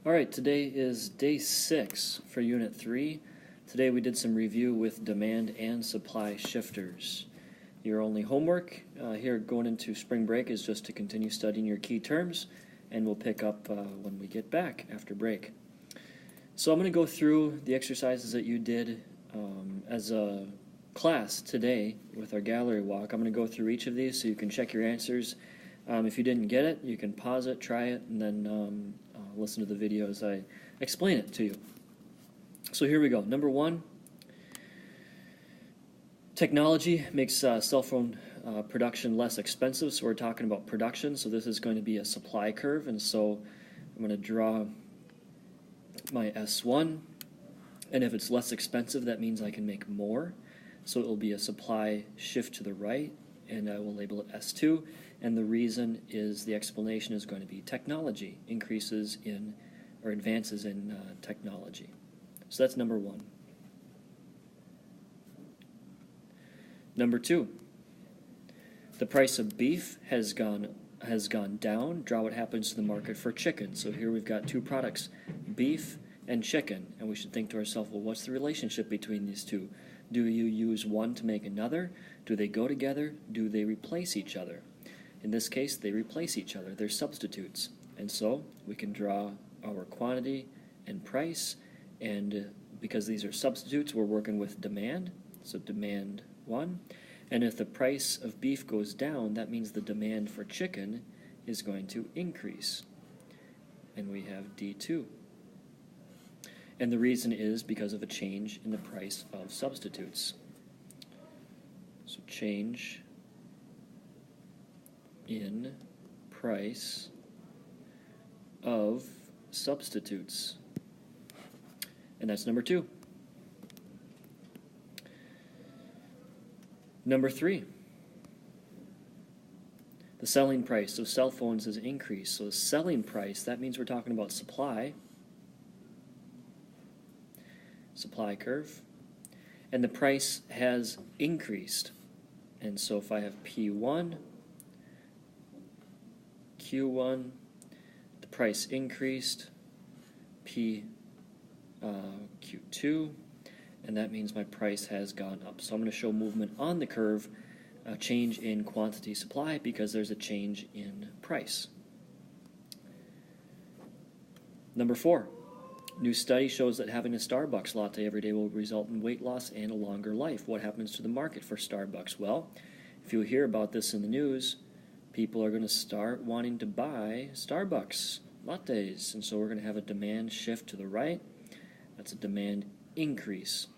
Alright, today is day 6 for Unit 3. Today we did some review with demand and supply shifters. Your only homework here going into spring break is just to continue studying your key terms, and we'll pick up when we get back after break. So I'm going to go through the exercises that you did as a class today with our gallery walk. I'm going to go through each of these so you can check your answers. If you didn't get it, you can pause it, try it, and then listen to the video as I explain it to you. So here we go. Number 1, technology makes cell phone production less expensive, so we're talking about production. So this is going to be a supply curve, and so I'm going to draw my S1, and if it's less expensive, that means I can make more. So it will be a supply shift to the right, and I will label it S2. And the reason is the explanation is going to be technology, increases in or advances in technology. So that's number 1. Number 2, the price of beef has gone down. Draw what happens to the market for chicken. So here we've got two products, beef and chicken, and we should think to ourselves, well, what's the relationship between these two? Do you use one to make another? Do they go together? Do they replace each other? In this case, they replace each other. They're substitutes. And so we can draw our quantity and price, and because these are substitutes, we're working with demand. So demand 1. And if the price of beef goes down, that means the demand for chicken is going to increase. And we have D2. And the reason is because of a change in the price of substitutes. So change in price of substitutes. And that's number 2. Number 3, the selling price of cell phones has increased. So selling price, that means we're talking about supply curve, and the price has increased. And so if I have P1, Q1, the price increased, Q2, and that means my price has gone up. So I'm going to show movement on the curve, a change in quantity supply because there's a change in price. Number 4, new study shows that having a Starbucks latte every day will result in weight loss and a longer life. What happens to the market for Starbucks? Well, if you hear about this in the news, people are going to start wanting to buy Starbucks lattes, and so we're going to have a demand shift to the right. That's a demand increase.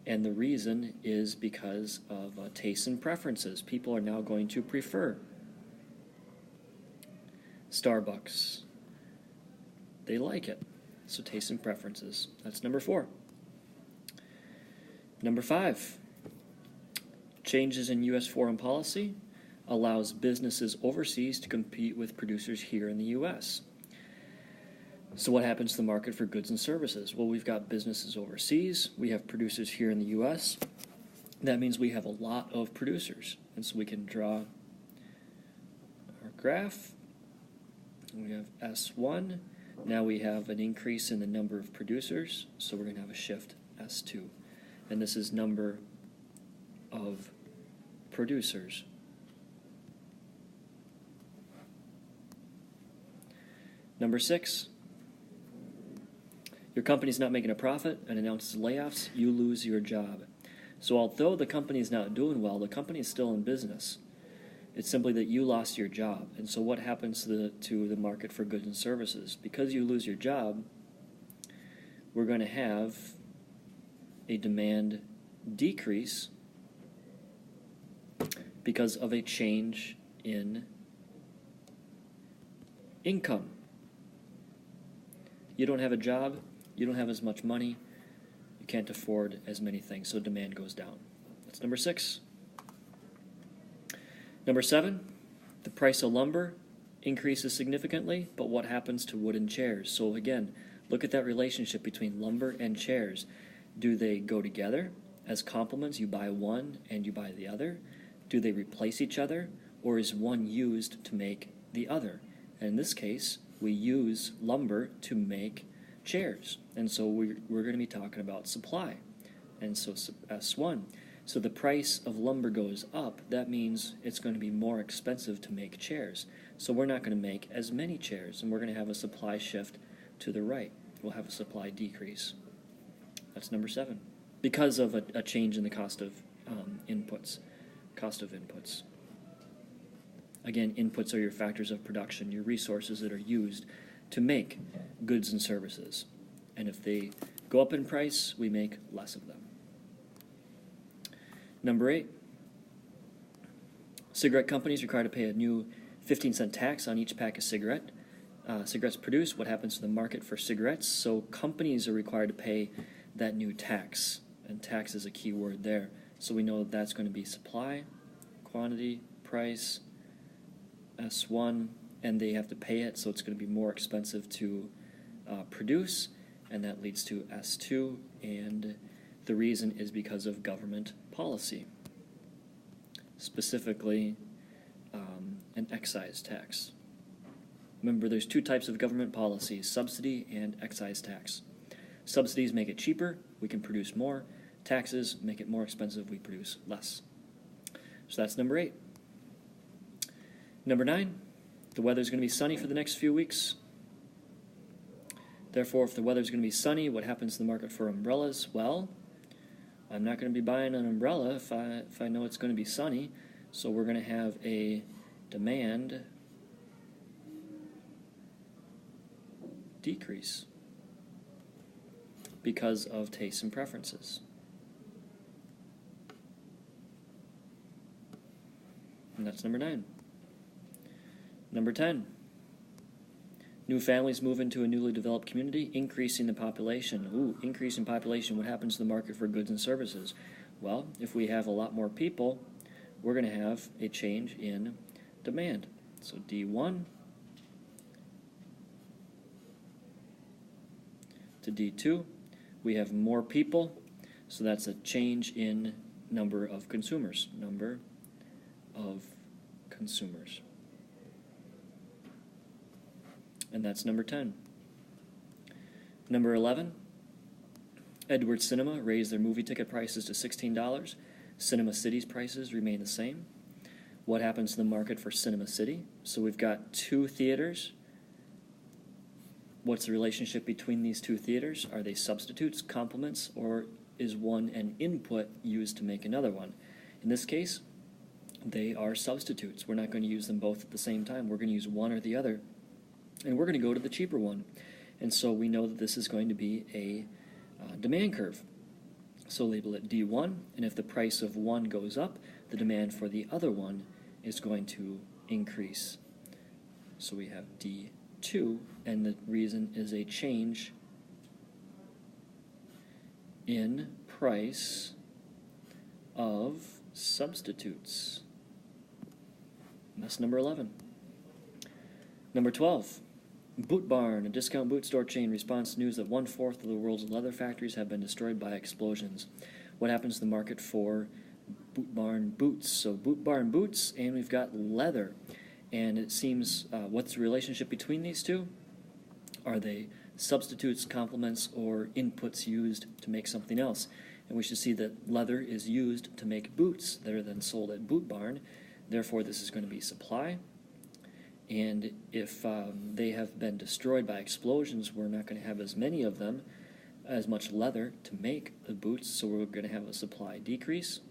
And the reason is because of tastes and preferences. People are now going to prefer Starbucks. They like it. So tastes and preferences. That's number 4. Number 5, changes in U.S. foreign policy allows businesses overseas to compete with producers here in the U.S. So what happens to the market for goods and services? Well, we've got businesses overseas. We have producers here in the U.S. That means we have a lot of producers. And so we can draw our graph. We have S1. Now we have an increase in the number of producers. So we're going to have a shift S2. And this is number of producers. Number 6, your company's not making a profit and announces layoffs, you lose your job. So although the company is not doing well, the company is still in business. It's simply that you lost your job. And so what happens to the market for goods and services? Because you lose your job, we're going to have a demand decrease because of a change in income. You don't have a job, you don't have as much money, you can't afford as many things, so demand goes down. That's number 6. Number 7, the price of lumber increases significantly, but what happens to wooden chairs? So again, look at that relationship between lumber and chairs. Do they go together as complements? You buy one and you buy the other. Do they replace each other, or is one used to make the other? And in this case, we use lumber to make chairs. And so we're going to be talking about supply. And so S1. So the price of lumber goes up. That means it's going to be more expensive to make chairs. So we're not going to make as many chairs, and we're going to have a supply shift to the right. We'll have a supply decrease. That's number 7. Because of a change in the cost of inputs. Cost of inputs. Again, inputs are your factors of production, your resources that are used to make goods and services. And if they go up in price, we make less of them. Number 8, cigarette companies required to pay a new 15-cent tax on each pack of cigarettes produced. What happens to the market for cigarettes? So companies are required to pay that new tax, and tax is a key word there. So we know that that's going to be supply, quantity, price, S1, and they have to pay it, so it's going to be more expensive to produce, and that leads to S2, and the reason is because of government policy, specifically an excise tax. Remember, there's 2 types of government policies, subsidy and excise tax. Subsidies make it cheaper, we can produce more. Taxes make it more expensive, we produce less. So that's number 8. Number 9, the weather's going to be sunny for the next few weeks. Therefore, if the weather's going to be sunny, what happens to the market for umbrellas? Well, I'm not going to be buying an umbrella if I know it's going to be sunny, so we're going to have a demand decrease because of tastes and preferences. And that's number 9. Number 10. New families move into a newly developed community, increasing the population. Ooh, increase in population. What happens to the market for goods and services? Well, if we have a lot more people, we're going to have a change in demand. So D1 to D2, we have more people, so that's a change in number of consumers. Number of consumers. And that's number 10. Number 11, Edward Cinema raised their movie ticket prices to $16. Cinema City's prices remain the same. What happens to the market for Cinema City? So we've got 2 theaters. What's the relationship between these 2 theaters? Are they substitutes, complements, or is one an input used to make another one? In this case, they are substitutes. We're not going to use them both at the same time. We're going to use one or the other. And we're going to go to the cheaper one. And so we know that this is going to be a demand curve. So label it D1, and if the price of one goes up, the demand for the other one is going to increase. So we have D2, and the reason is a change in price of substitutes. And that's number 11. Number 12. Boot Barn, a discount boot store chain, responds to news that 1/4 of the world's leather factories have been destroyed by explosions. What happens to the market for Boot Barn boots? So Boot Barn boots, and we've got leather. And it seems, what's the relationship between these two? Are they substitutes, complements, or inputs used to make something else? And we should see that leather is used to make boots that are then sold at Boot Barn. Therefore, this is going to be supply. And if they have been destroyed by explosions, we're not going to have as many of them, as much leather to make the boots, so we're going to have a supply decrease.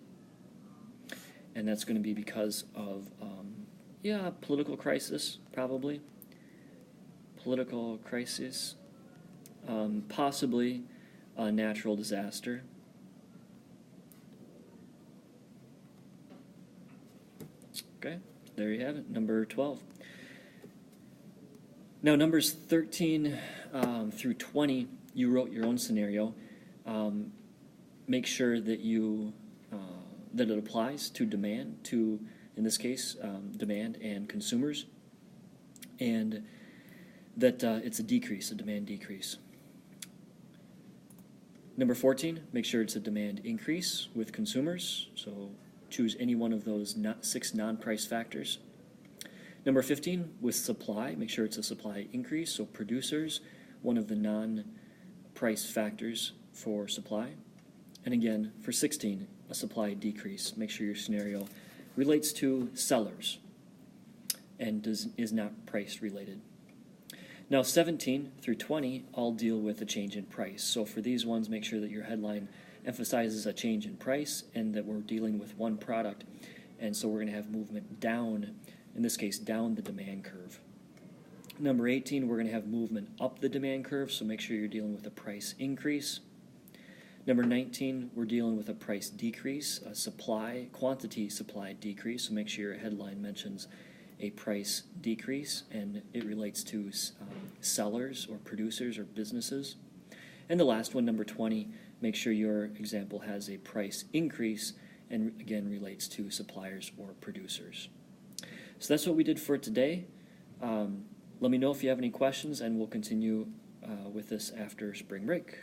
And that's going to be because of, political crisis, probably. Political crisis. Possibly a natural disaster. Okay, there you have it, number 12. Now, numbers 13 through 20, you wrote your own scenario. Make sure that that it applies to demand, in this case, demand and consumers, and that it's a decrease, a demand decrease. Number 14, make sure it's a demand increase with consumers. So choose any one of those 6 non-price factors. Number 15, with supply, make sure it's a supply increase. So producers, one of the non-price factors for supply. And again, for 16, a supply decrease. Make sure your scenario relates to sellers and is not price related. Now 17 through 20 all deal with a change in price. So for these ones, make sure that your headline emphasizes a change in price and that we're dealing with one product. And so we're going to have movement down, in this case, down the demand curve. Number 18, we're going to have movement up the demand curve, so make sure you're dealing with a price increase. Number 19, we're dealing with a price decrease, a quantity supply decrease, so make sure your headline mentions a price decrease and it relates to sellers or producers or businesses. And the last one, number 20, make sure your example has a price increase and again relates to suppliers or producers. So that's what we did for today. Let me know if you have any questions and we'll continue with this after spring break.